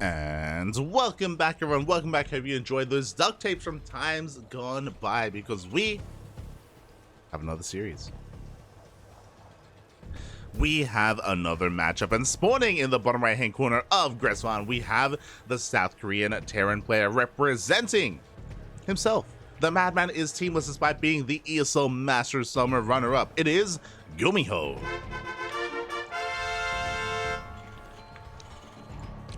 And welcome back, everyone. Welcome back. Hope you enjoyed those duct tapes from times gone by, because we have another series. We have another matchup, and spawning in the bottom right hand corner of Greswan, we have the South Korean Terran player representing himself. The Madman is teamless despite being the ESL Masters Summer runner-up. It is GuMiho.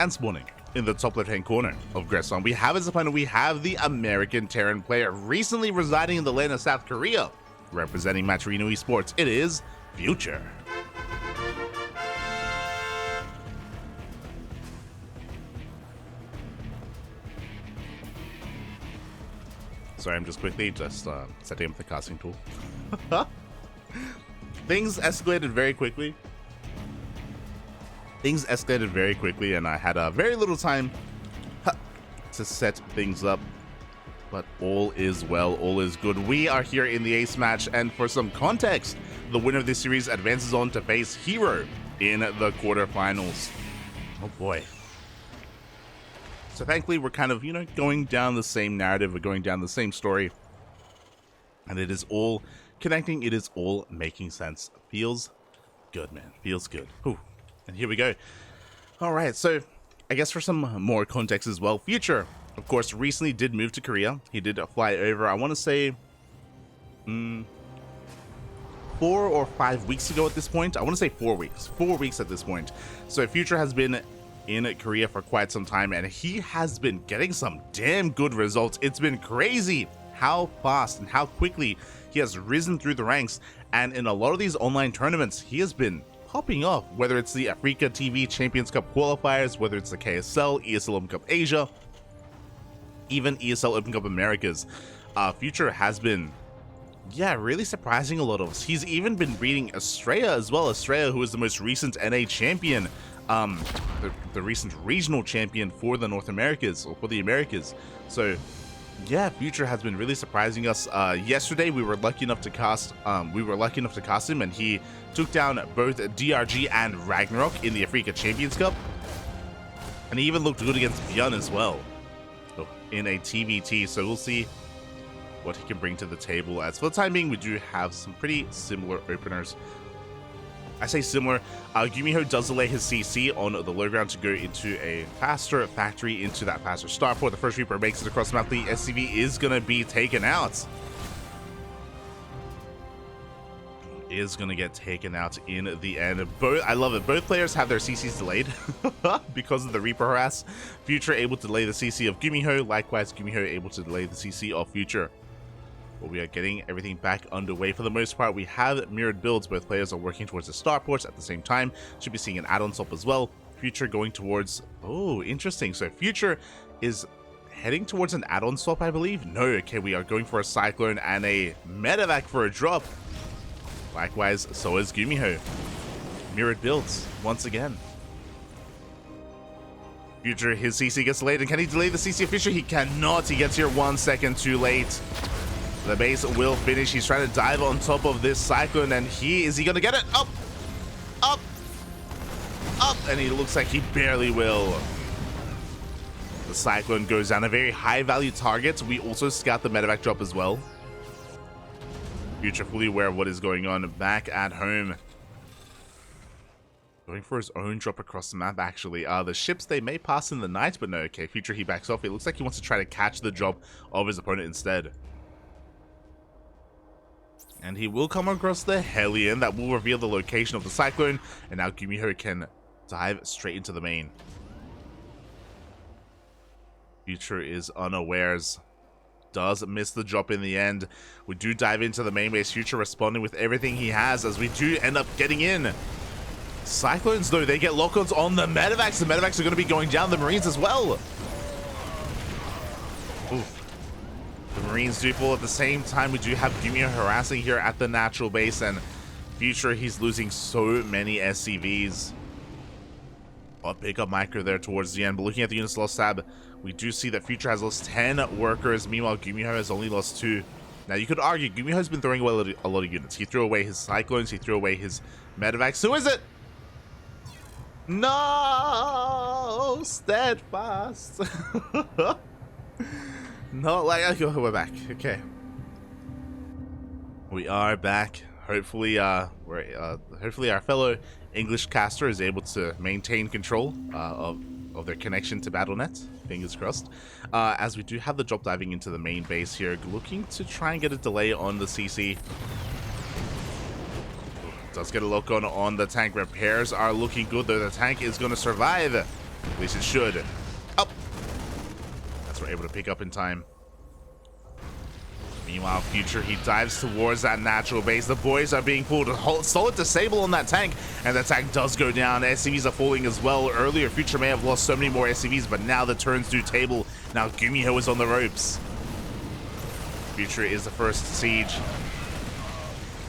And spawning in the top left-hand corner of Greswan, we have as opponent, we have the American Terran player recently residing in the land of South Korea, representing Maturino Esports. It is Future. Sorry, I'm just quickly setting up the casting tool. Things escalated very quickly. And I had very little time to set things up. But all is well, all is good. We are here in the ace match, and for some context, the winner of this series advances on to face Hero in the quarterfinals. Oh boy. So thankfully, we're kind of, going down the same narrative, we're going down the same story. And it is all connecting, it is all making sense. Feels good, man. Feels good. Whew. And here we go. Alright, so I guess for some more context as well, Future, of course, recently did move to Korea. He did fly over, I want to say, 4 or 5 weeks ago at this point. I want to say 4 weeks. 4 weeks at this point. So Future has been in Korea for quite some time, and he has been getting some damn good results. It's been crazy how fast and how quickly he has risen through the ranks, and in a lot of these online tournaments, he has been popping off, whether it's the Africa TV Champions Cup qualifiers, whether it's the KSL, ESL Open Cup Asia, even ESL Open Cup Americas. Future has been, really surprising a lot of us. He's even been beating Estrella as well. Estrella, who is the most recent NA champion, the recent regional champion for the North Americas, or for the Americas. So yeah, Future has been really surprising us. Yesterday we were lucky enough to cast him, and he took down both DRG and Ragnarok in the Africa Champions Cup, and he even looked good against Björn as well in a TvT. So we'll see what he can bring to the table. As for the time being, we do have some pretty similar openers. I say similar. GuMiho does delay his CC on the low ground to go into a faster factory, into that faster starport. The first Reaper makes it across the map. The SCV is going to be taken out. Is going to get taken out in the end. I love it. Both players have their CCs delayed because of the Reaper harass. Future able to delay the CC of GuMiho. Likewise, GuMiho able to delay the CC of Future. But we are getting everything back underway for the most part. We have mirrored builds. Both players are working towards the starports at the same time. Should be seeing an add-on swap as well. Future going towards... Oh, interesting. So Future is heading towards an add-on swap, I believe. No, okay, we are going for a Cyclone and a Medevac for a drop. Likewise, so is GuMiho. Mirrored builds once again. Future, his CC gets delayed, and can he delay the CC of Future? He cannot. He gets here 1 second too late. The base will finish. He's trying to dive on top of this Cyclone, and is he gonna get it? Up! Up! Up! And he looks like he barely will. The Cyclone goes down. A very high value target. We also scout the medevac drop as well. Future fully aware of what is going on back at home. Going for his own drop across the map, actually. The ships, they may pass in the night, but no, okay. Future, he backs off. It looks like he wants to try to catch the drop of his opponent instead. And he will come across the Hellion. That will reveal the location of the Cyclone. And now GuMiho can dive straight into the main. Future is unawares. Does miss the drop in the end. We do dive into the main base. Future responding with everything he has, as we do end up getting in. Cyclones, though, they get lock-ons on the medevacs. The medevacs are going to be going down. The Marines as well. Oof. The Marines do fall at the same time. We do have GuMiho harassing here at the natural base, and Future, he's losing so many SCVs. I'll pick up micro there towards the end, but looking at the units lost tab, we do see that Future has lost 10 workers. Meanwhile, GuMiho has only lost 2. Now, you could argue GuMiho has been throwing away a lot of units. He threw away his Cyclones, he threw away his medevacs. Who is it? No! so steadfast. Not like, okay, we're back. Okay. We are back. Hopefully, hopefully our fellow English caster is able to maintain control of their connection to BattleNet. Fingers crossed. As we do have the drop diving into the main base here, looking to try and get a delay on the CC. Does get a look on the tank. Repairs are looking good, though. The tank is going to survive. At least it should. Up. That's we're able to pick up in time. Meanwhile, Future, he dives towards that natural base. The boys are being pulled. Solid disable on that tank, and the tank does go down. SCVs are falling as well. Earlier, Future may have lost so many more SCVs, but now the turns do table. Now GuMiho is on the ropes. Future is the first siege.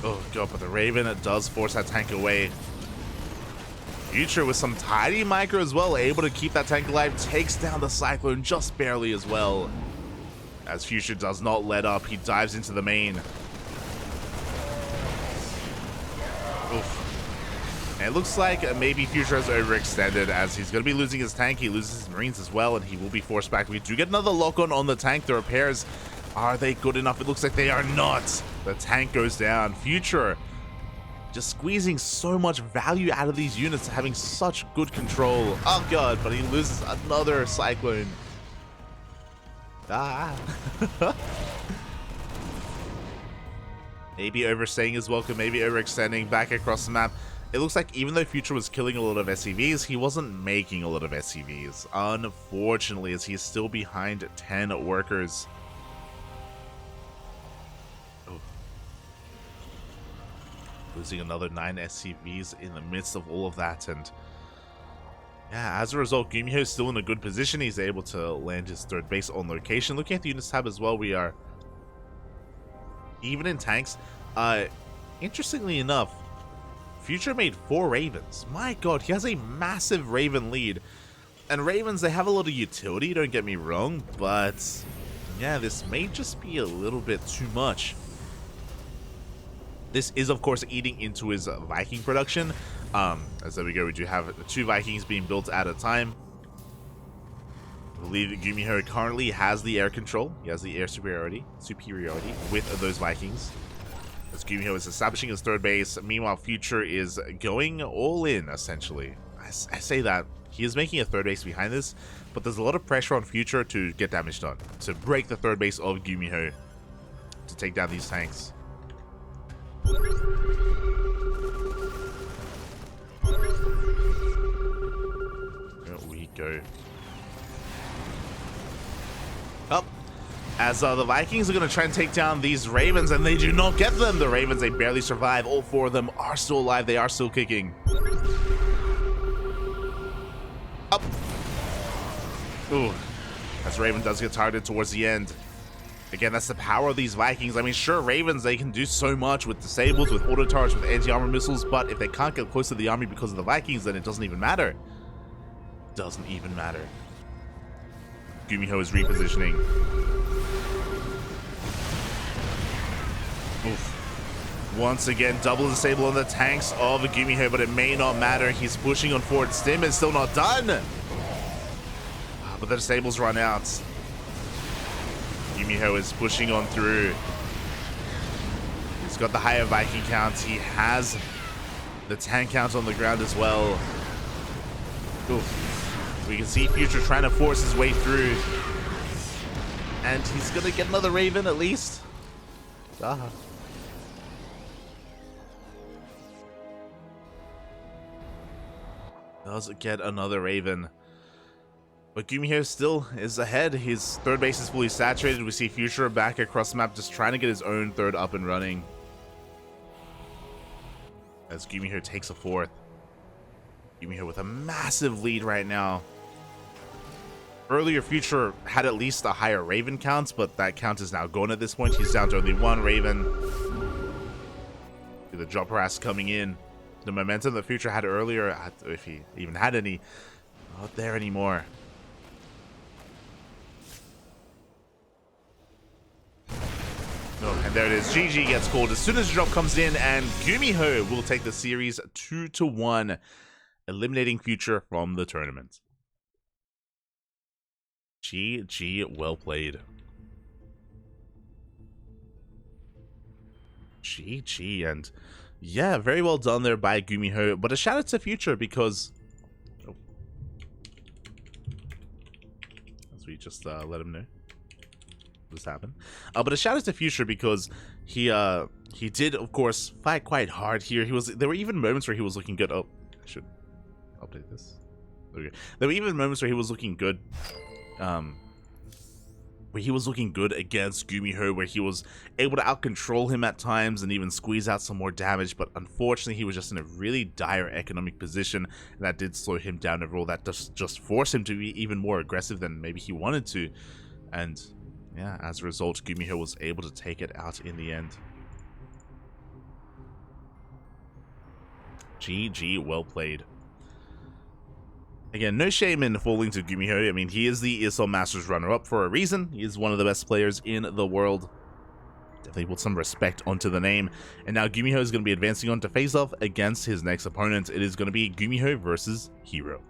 Oh god, but the Raven does force that tank away. Future with some tidy micro as well, able to keep that tank alive, takes down the Cyclone just barely as well. As Future does not let up, he dives into the main. Oof. And it looks like maybe Future has overextended, as he's going to be losing his tank, he loses his Marines as well, and he will be forced back. We do get another lock-on on the tank. The repairs, are they good enough? It looks like they are not. The tank goes down. Future just squeezing so much value out of these units, having such good control. Oh god, but he loses another Cyclone. Ah. Maybe overstaying his welcome, maybe overextending back across the map. It looks like even though Future was killing a lot of SCVs, he wasn't making a lot of SCVs. Unfortunately, as he's still behind 10 workers. Oh. Losing another 9 SCVs in the midst of all of that, and yeah, as a result, GuMiho is still in a good position. He's able to land his third base on location. Looking at the units tab as well, we are even in tanks. Interestingly enough, Future made 4 Ravens. My god, he has a massive Raven lead. And Ravens, they have a lot of utility, don't get me wrong, but yeah, this may just be a little bit too much. This is, of course, eating into his Viking production. As there we go, we do have 2 Vikings being built at a time. I believe that GuMiho currently has the air control. He has the air superiority with those Vikings. As GuMiho is establishing his third base. Meanwhile, Future is going all in, essentially. I say that. He is making a third base behind this, but there's a lot of pressure on Future to get damage done. To break the third base of GuMiho. To take down these tanks. There we go. Up. As the Vikings are going to try and take down these Ravens, and they do not get them. The Ravens, they barely survive. All 4 of them are still alive. They are still kicking. Up. Ooh. As Raven does get targeted towards the end. Again, that's the power of these Vikings. I mean, sure, Ravens, they can do so much with disables, with auto turrets, with anti-armor missiles, but if they can't get close to the army because of the Vikings, then it doesn't even matter. Doesn't even matter. GuMiho is repositioning. Oof. Once again, double disable on the tanks of GuMiho, but it may not matter. He's pushing on forward. Stim is still not done. But the disables run out. GuMiho is pushing on through. He's got the higher Viking counts. He has the tank count on the ground as well. Oof. We can see Future trying to force his way through. And he's going to get another Raven at least. Does get another Raven. But GuMiho still is ahead. His third base is fully saturated. We see Future back across the map just trying to get his own third up and running. As GuMiho takes a 4th. GuMiho with a massive lead right now. Earlier, Future had at least a higher Raven count, but that count is now gone at this point. He's down to only 1 Raven. The drop harass coming in. The momentum that Future had earlier, if he even had any, not there anymore. Oh, and there it is. GG gets called as soon as the drop comes in, and GuMiho will take the series 2-1, eliminating Future from the tournament. GG, well played. GG, and yeah, very well done there by GuMiho. But a shout out to Future because as we just let him know this happened. But a shout out to Future because he did of course fight quite hard here. There were even moments where he was looking good. Oh, I should update this. Okay. There were even moments where he was looking good. Where he was looking good against GuMiho, where he was able to out-control him at times and even squeeze out some more damage, but unfortunately he was just in a really dire economic position, and that did slow him down overall. That just forced him to be even more aggressive than maybe he wanted to, and yeah, as a result, GuMiho was able to take it out in the end. GG, well played. Again, no shame in falling to GuMiho. I mean, he is the ESL Masters runner-up for a reason. He is one of the best players in the world. Definitely put some respect onto the name. And now GuMiho is going to be advancing on to face off against his next opponent. It is going to be GuMiho versus Hero.